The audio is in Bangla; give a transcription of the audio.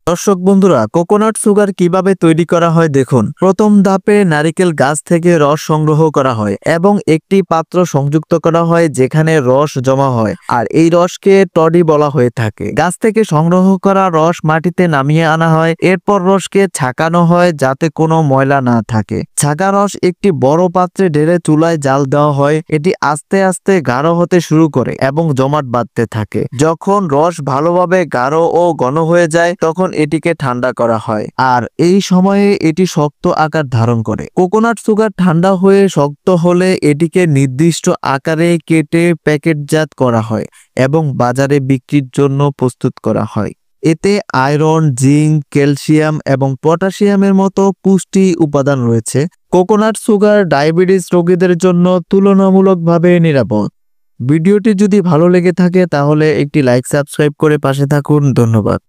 দর্শক বন্ধুরা, কোকোনাট সুগার কিভাবে তৈরি করা হয় দেখুন। প্রথম ধাপে নারিকেল গাছ থেকে রস সংগ্রহ করা হয় এবং একটি পাত্র সংযুক্ত করা হয় যেখানে রস জমা হয়, আর এই রসকে টডি বলা হয়ে থাকে। গাছ থেকে সংগ্রহ করা রস মাটিতে নামিয়ে আনা হয়, এরপর রসকে ছাকানো হয় যাতে কোনো ময়লা না থাকে। ছাকা রস একটি বড় পাত্রে ঢেলে চুলায় জাল দেওয়া হয়। এটি আস্তে আস্তে গাঢ় হতে শুরু করে এবং জমাট বাঁধতে থাকে। যখন রস ভালোভাবে গাঢ় ও ঘন হয়ে যায় তখন এটিকে ঠান্ডা করা হয়, আর এই সময়ে এটি শক্ত আকার ধারণ করে। কোকোনাট সুগার ঠান্ডা হয়ে শক্ত হলে এটিকে নির্দিষ্ট আকারে কেটে প্যাকেটজাত করা হয় এবং বাজারে বিক্রির জন্য প্রস্তুত করা হয়। এতে আয়রন, জিঙ্ক, ক্যালসিয়াম এবং পটাশিয়ামের মতো পুষ্টি উপাদান রয়েছে। কোকোনাট সুগার ডায়াবেটিস রোগীদের জন্য তুলনামূলকভাবে নিরাপদ। ভিডিওটি যদি ভালো লেগে থাকে তাহলে একটি লাইক, সাবস্ক্রাইব করে পাশে থাকুন। ধন্যবাদ।